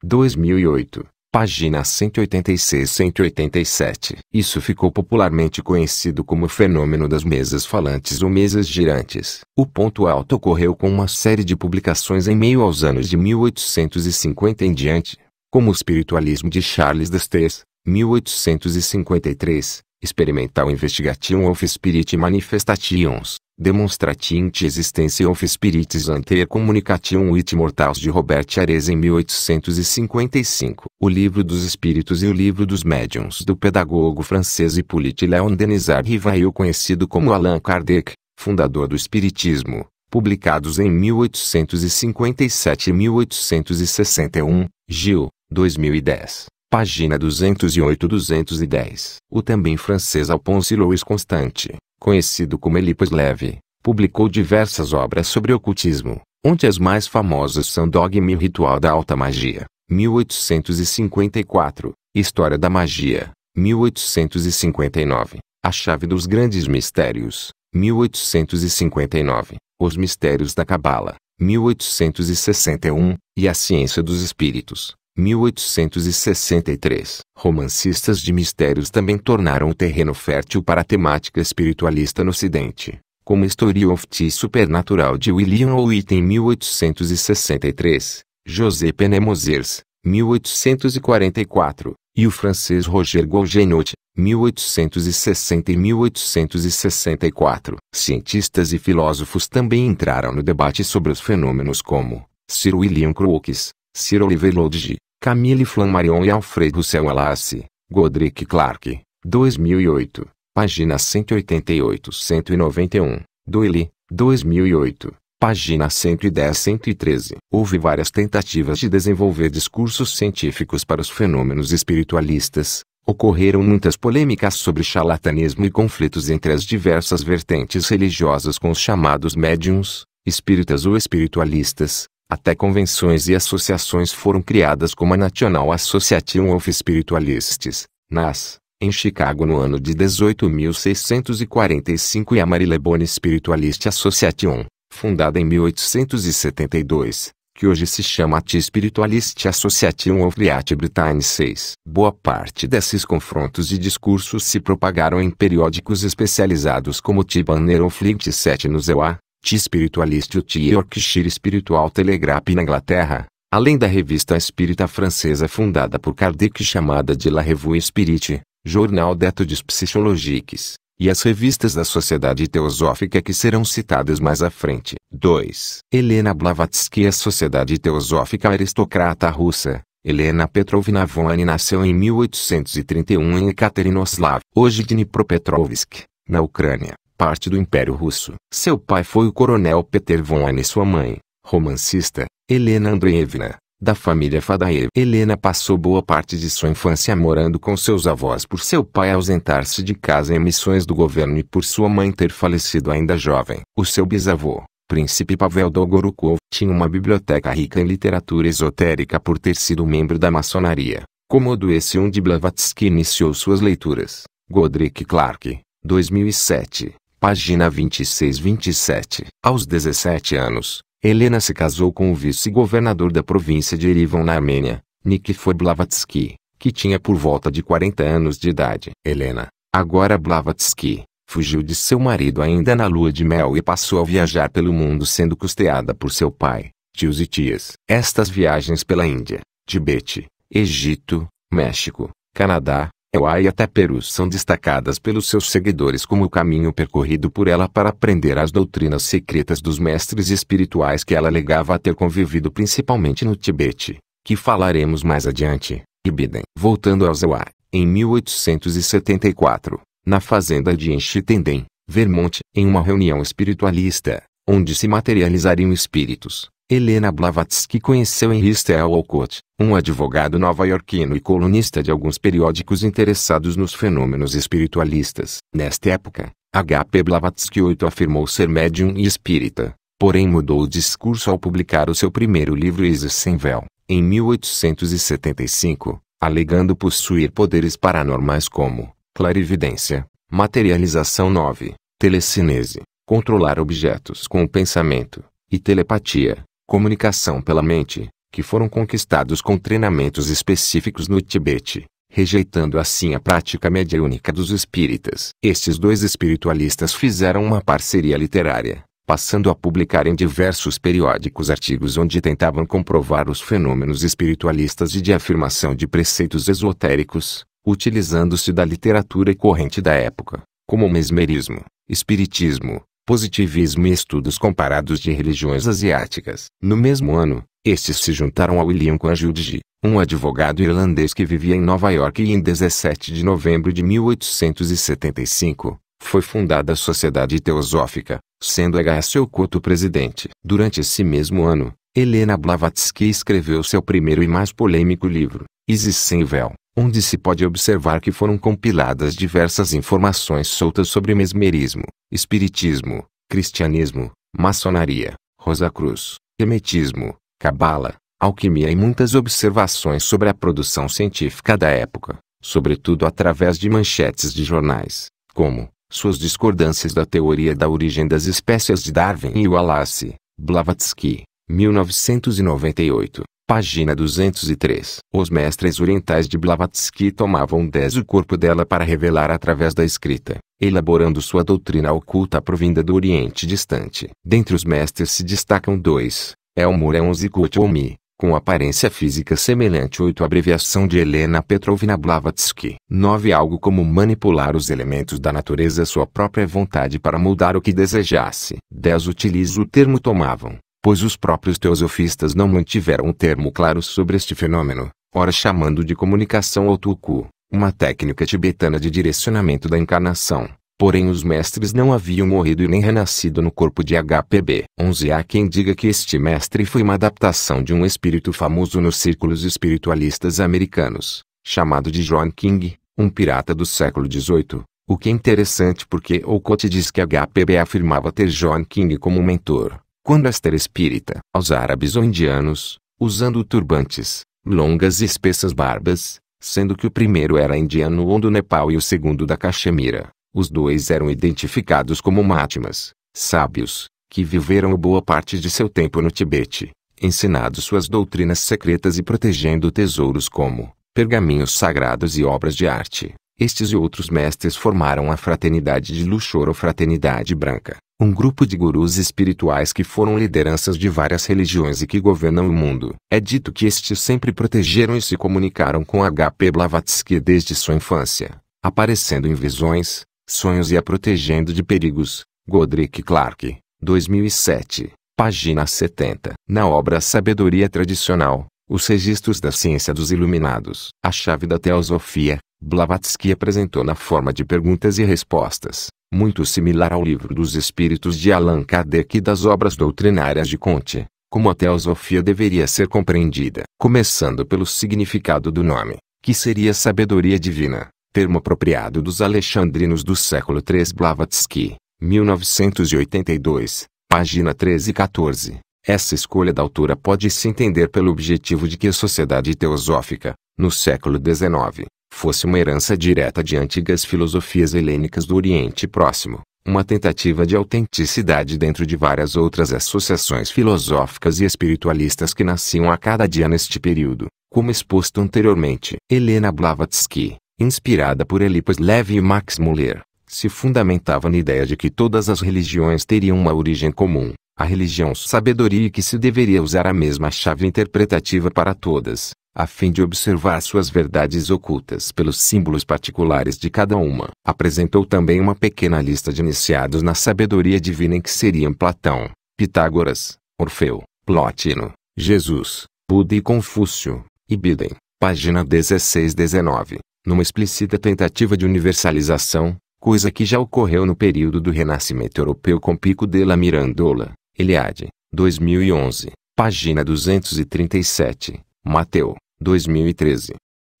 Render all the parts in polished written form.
2008. Página 186-187. Isso ficou popularmente conhecido como o fenômeno das mesas falantes ou mesas girantes. O ponto alto ocorreu com uma série de publicações em meio aos anos de 1850 em diante, como o Espiritualismo de Charles Destes, 1853, Experimental Investigation of Spirit Manifestations, Demonstrating the Existence of Spirits and Their Communication with Mortals de Robert Ares em 1855, O Livro dos Espíritos e o Livro dos Médiuns do pedagogo francês Hippolyte Léon Denisard Rivail conhecido como Allan Kardec, fundador do Espiritismo, publicados em 1857 e 1861, Gil, 2010. Página 208-210. O também francês Alphonse Louis Constant, conhecido como Élie Poisson, publicou diversas obras sobre ocultismo, onde as mais famosas são Dogma e Ritual da Alta Magia, 1854, História da Magia, 1859, A Chave dos Grandes Mistérios, 1859, Os Mistérios da Cabala, 1861, e A Ciência dos Espíritos, 1863. Romancistas de mistérios também tornaram o terreno fértil para a temática espiritualista no Ocidente, como Story of the Supernatural de William Owitt em 1863, José Penemoziers, 1844, e o francês Roger Golgenot, 1860 e 1864. Cientistas e filósofos também entraram no debate sobre os fenômenos como Sir William Crookes, Sir Oliver Lodge, Camille Flammarion e Alfred Russel Wallace. Godric Clark, 2008, página 188-191, Doyle, 2008, página 110-113. Houve várias tentativas de desenvolver discursos científicos para os fenômenos espiritualistas. Ocorreram muitas polêmicas sobre charlatanismo e conflitos entre as diversas vertentes religiosas com os chamados médiuns, espíritas ou espiritualistas. Até convenções e associações foram criadas como a National Association of Spiritualists, NAS, em Chicago no ano de 1845 e a Marylebone Spiritualist Association, fundada em 1872, que hoje se chama The Spiritualist Association of Great Britain 6. Boa parte desses confrontos de discursos se propagaram em periódicos especializados como The Banner of Light 7 no ZEUA, The Spiritualist e o The Yorkshire Spiritual Telegraph na Inglaterra, além da revista espírita francesa fundada por Kardec chamada de La Revue Spirit, Jornal d'études psychologiques, e as revistas da Sociedade Teosófica que serão citadas mais à frente. 2. Helena Blavatsky. A Sociedade Teosófica Aristocrata Russa. Helena Petrovna Von nasceu em 1831 em Ekaterinoslav, hoje Dnipropetrovsk, na Ucrânia, parte do Império Russo. Seu pai foi o coronel Peter Von e sua mãe, romancista, Helena Andreevna, da família Fadaev. Helena passou boa parte de sua infância morando com seus avós por seu pai ausentar-se de casa em missões do governo e por sua mãe ter falecido ainda jovem. O seu bisavô, Príncipe Pavel Dolgorukov, tinha uma biblioteca rica em literatura esotérica por ter sido membro da maçonaria. Como esse de Blavatsky iniciou suas leituras. Godric Clark, 2007. Página 26-27. Aos 17 anos, Helena se casou com o vice-governador da província de Erivan na Armênia, Nikifor Blavatsky, que tinha por volta de 40 anos de idade. Helena, agora Blavatsky, fugiu de seu marido ainda na lua de mel e passou a viajar pelo mundo sendo custeada por seu pai, tios e tias. Estas viagens pela Índia, Tibete, Egito, México, Canadá, Hawaii e até Peru são destacadas pelos seus seguidores como o caminho percorrido por ela para aprender as doutrinas secretas dos mestres espirituais que ela alegava ter convivido principalmente no Tibete, que falaremos mais adiante. Ibidem. Voltando ao ZEUA, em 1874, na fazenda de Enchitenden, Vermont, em uma reunião espiritualista, onde se materializariam espíritos, Helena Blavatsky conheceu Henry Steel Olcott, um advogado nova-iorquino e colunista de alguns periódicos interessados nos fenômenos espiritualistas. Nesta época, H.P. Blavatsky VIII afirmou ser médium e espírita, porém mudou o discurso ao publicar o seu primeiro livro Isis Sem Véu, em 1875, alegando possuir poderes paranormais como clarividência, materialização 9, telecinese, controlar objetos com o pensamento, e telepatia, comunicação pela mente. que foram conquistados com treinamentos específicos no Tibete, rejeitando assim a prática mediúnica dos espíritas. Estes dois espiritualistas fizeram uma parceria literária, passando a publicar em diversos periódicos artigos onde tentavam comprovar os fenômenos espiritualistas e de afirmação de preceitos esotéricos, utilizando-se da literatura corrente da época, como o mesmerismo, espiritismo, positivismo e estudos comparados de religiões asiáticas. No mesmo ano, estes se juntaram a William Quanjudji, um advogado irlandês que vivia em Nova York, e em 17 de novembro de 1875, foi fundada a Sociedade Teosófica, sendo H.S. Okoto presidente. Durante esse mesmo ano, Helena Blavatsky escreveu seu primeiro e mais polêmico livro, Isis Sem Véu, onde se pode observar que foram compiladas diversas informações soltas sobre mesmerismo, espiritismo, cristianismo, maçonaria, Rosacruz, hermetismo, cabala, alquimia e muitas observações sobre a produção científica da época, sobretudo através de manchetes de jornais, como suas discordâncias da teoria da origem das espécies de Darwin e Wallace. Blavatsky, 1998. Página 203. Os mestres orientais de Blavatsky tomavam o corpo dela para revelar através da escrita, elaborando sua doutrina oculta provinda do Oriente Distante. Dentre os mestres se destacam dois, Elmore Eons e Gotwami, com aparência física semelhante. 8. Abreviação de Helena Petrovna Blavatsky. 9. Algo como manipular os elementos da natureza à sua própria vontade para mudar o que desejasse. 10. Utiliza o termo tomavam, pois os próprios teosofistas não mantiveram um termo claro sobre este fenômeno, ora chamando de comunicação ou tulku, uma técnica tibetana de direcionamento da encarnação. Porém os mestres não haviam morrido e nem renascido no corpo de HPB. 11. Há quem diga que este mestre foi uma adaptação de um espírito famoso nos círculos espiritualistas americanos, chamado de John King, um pirata do século XVIII, o que é interessante porque Okoto diz que HPB afirmava ter John King como mentor, quando este era espírita. Aos árabes ou indianos, usando turbantes, longas e espessas barbas, sendo que o primeiro era indiano ou do Nepal e o segundo da Caxemira. Os dois eram identificados como Mahatmas, sábios, que viveram boa parte de seu tempo no Tibete, ensinando suas doutrinas secretas e protegendo tesouros como pergaminhos sagrados e obras de arte. Estes e outros mestres formaram a Fraternidade de Luxor ou Fraternidade Branca, um grupo de gurus espirituais que foram lideranças de várias religiões e que governam o mundo. É dito que estes sempre protegeram e se comunicaram com H.P. Blavatsky desde sua infância, aparecendo em visões, sonhos e a protegendo de perigos. Godric Clark, 2007, página 70. Na obra Sabedoria Tradicional, os registros da ciência dos iluminados, a chave da teosofia, Blavatsky apresentou na forma de perguntas e respostas, muito similar ao Livro dos Espíritos de Allan Kardec e das obras doutrinárias de Comte, como a teosofia deveria ser compreendida. Começando pelo significado do nome, que seria sabedoria divina, termo apropriado dos alexandrinos do século III. Blavatsky, 1982, página 13 e 14. Essa escolha da autora pode se entender pelo objetivo de que a sociedade teosófica, no século XIX, fosse uma herança direta de antigas filosofias helênicas do Oriente Próximo, uma tentativa de autenticidade dentro de várias outras associações filosóficas e espiritualistas que nasciam a cada dia neste período, como exposto anteriormente. Helena Blavatsky, inspirada por Eliphas Levi e Max Muller, se fundamentava na ideia de que todas as religiões teriam uma origem comum, a religião sabedoria, e que se deveria usar a mesma chave interpretativa para todas, a fim de observar suas verdades ocultas pelos símbolos particulares de cada uma. Apresentou também uma pequena lista de iniciados na sabedoria divina, em que seriam Platão, Pitágoras, Orfeu, Plotino, Jesus, Buda e Confúcio, e Biden, página 16-19. Numa explícita tentativa de universalização, coisa que já ocorreu no período do Renascimento Europeu com Pico della Mirandola, Eliade, 2011, página 237, Mateu, 2013.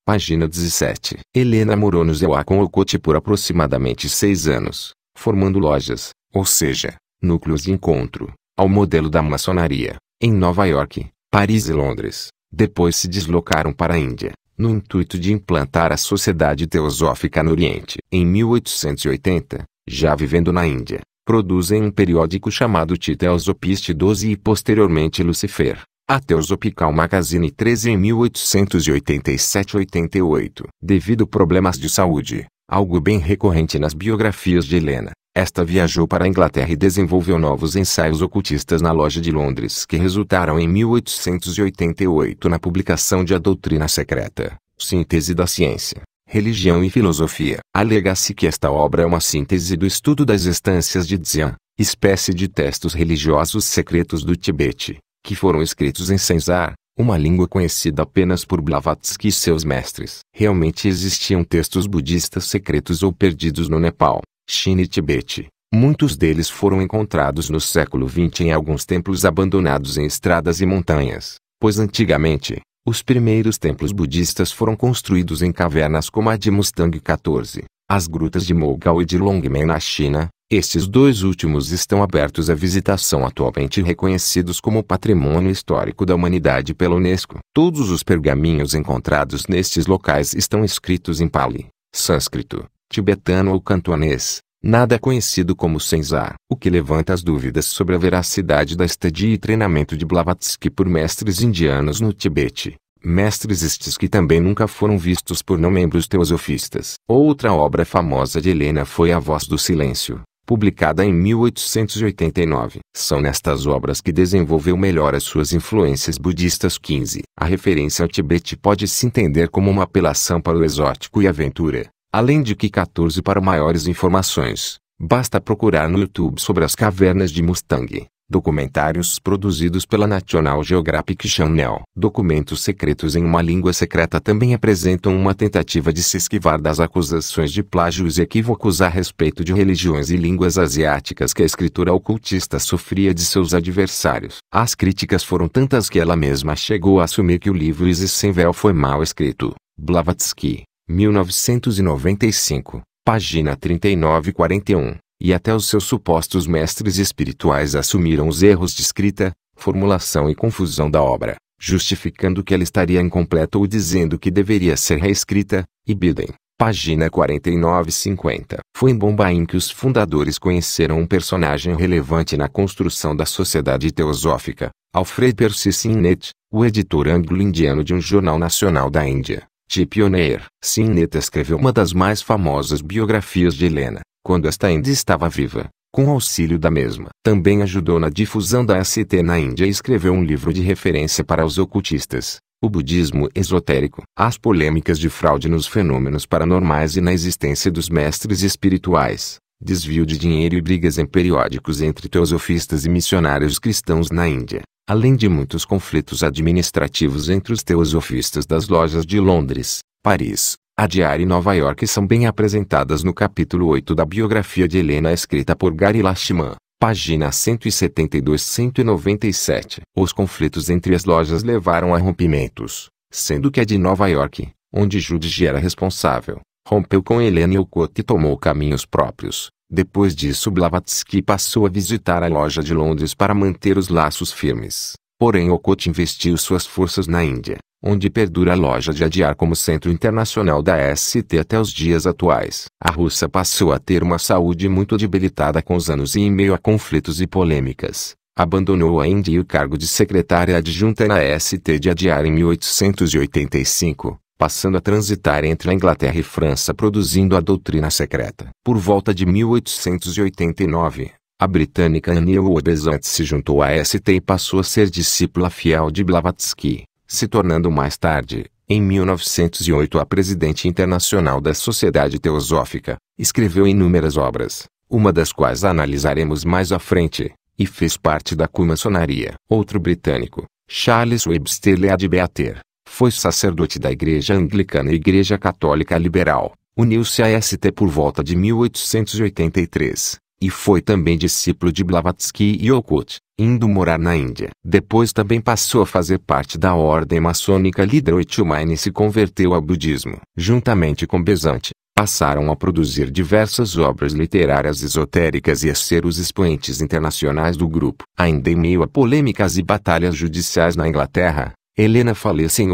Página 17. Helena morou no Zeuá com Okoto por aproximadamente 6 anos, formando lojas, ou seja, núcleos de encontro, ao modelo da maçonaria, em Nova York, Paris e Londres. Depois se deslocaram para a Índia, no intuito de implantar a Sociedade Teosófica no Oriente. Em 1880, já vivendo na Índia, produzem um periódico chamado Teosopiste 12 e posteriormente Lucifer, A Theosophical Magazine 13 em 1887-88. Devido a problemas de saúde, algo bem recorrente nas biografias de Helena, esta viajou para a Inglaterra e desenvolveu novos ensaios ocultistas na Loja de Londres que resultaram em 1888 na publicação de A Doutrina Secreta, Síntese da Ciência, Religião e Filosofia. Alega-se que esta obra é uma síntese do estudo das estâncias de Dzyan, espécie de textos religiosos secretos do Tibete, que foram escritos em Senzar, uma língua conhecida apenas por Blavatsky e seus mestres. Realmente existiam textos budistas secretos ou perdidos no Nepal, China e Tibete. Muitos deles foram encontrados no século XX em alguns templos abandonados em estradas e montanhas, pois antigamente, os primeiros templos budistas foram construídos em cavernas como a de Mustang 14, as grutas de Mogao e de Longmen na China. Estes dois últimos estão abertos à visitação atualmente reconhecidos como Patrimônio Histórico da Humanidade pela Unesco. Todos os pergaminhos encontrados nestes locais estão escritos em Pali, sânscrito, tibetano ou cantonês, nada conhecido como Senzar, o que levanta as dúvidas sobre a veracidade da estadia e treinamento de Blavatsky por mestres indianos no Tibete. Mestres estes que também nunca foram vistos por não-membros teosofistas. Outra obra famosa de Helena foi A Voz do Silêncio, publicada em 1889. São nestas obras que desenvolveu melhor as suas influências budistas. 15. A referência ao Tibete pode se entender como uma apelação para o exótico e aventura, além de que 14 para maiores informações, basta procurar no YouTube sobre as cavernas de Mustang. Documentários produzidos pela National Geographic Channel. Documentos secretos em uma língua secreta também apresentam uma tentativa de se esquivar das acusações de plágios e equívocos a respeito de religiões e línguas asiáticas que a escritura ocultista sofria de seus adversários. As críticas foram tantas que ela mesma chegou a assumir que o livro Isis Sem Véu foi mal escrito. Blavatsky, 1995, página 39 e 41. E até os seus supostos mestres espirituais assumiram os erros de escrita, formulação e confusão da obra, justificando que ela estaria incompleta ou dizendo que deveria ser reescrita. Ibidem, página 49 e 50. Foi em Bombaim que os fundadores conheceram um personagem relevante na construção da sociedade teosófica, Alfred Percy Sinnet, o editor anglo-indiano de um jornal nacional da Índia, Pioneer. Sinnet escreveu uma das mais famosas biografias de Helena, quando esta ainda estava viva, com auxílio da mesma. Também ajudou na difusão da ST na Índia e escreveu um livro de referência para os ocultistas, O Budismo Esotérico. As polêmicas de fraude nos fenômenos paranormais e na existência dos mestres espirituais, desvio de dinheiro e brigas em periódicos entre teosofistas e missionários cristãos na Índia, além de muitos conflitos administrativos entre os teosofistas das lojas de Londres, Paris, Adyar e Nova York são bem apresentadas no capítulo 8 da biografia de Helena escrita por Gary Lachman, página 172-197. Os conflitos entre as lojas levaram a rompimentos, sendo que a de Nova York, onde Judige era responsável, rompeu com Helena e Olcott e tomou caminhos próprios. Depois disso Blavatsky passou a visitar a loja de Londres para manter os laços firmes. Porém Olcott investiu suas forças na Índia, onde perdura a loja de Adyar como centro internacional da ST até os dias atuais. A russa passou a ter uma saúde muito debilitada com os anos e em meio a conflitos e polêmicas, abandonou a Índia e o cargo de secretária adjunta na ST de Adyar em 1885, passando a transitar entre a Inglaterra e França produzindo A Doutrina Secreta. Por volta de 1889, a britânica Annie Besant se juntou à ST e passou a ser discípula fiel de Blavatsky, se tornando mais tarde, em 1908 a presidente internacional da Sociedade Teosófica. Escreveu inúmeras obras, uma das quais analisaremos mais à frente, e fez parte da comaçonaria. Outro britânico, Charles Webster Leadbeater, foi sacerdote da Igreja Anglicana e Igreja Católica Liberal, uniu-se à ST por volta de 1883. E foi também discípulo de Blavatsky e Olcott, indo morar na Índia. Depois também passou a fazer parte da ordem maçônica Lidroitumine e se converteu ao budismo. Juntamente com Besant, passaram a produzir diversas obras literárias esotéricas e a ser os expoentes internacionais do grupo. Ainda em meio a polêmicas e batalhas judiciais na Inglaterra, Helena falece em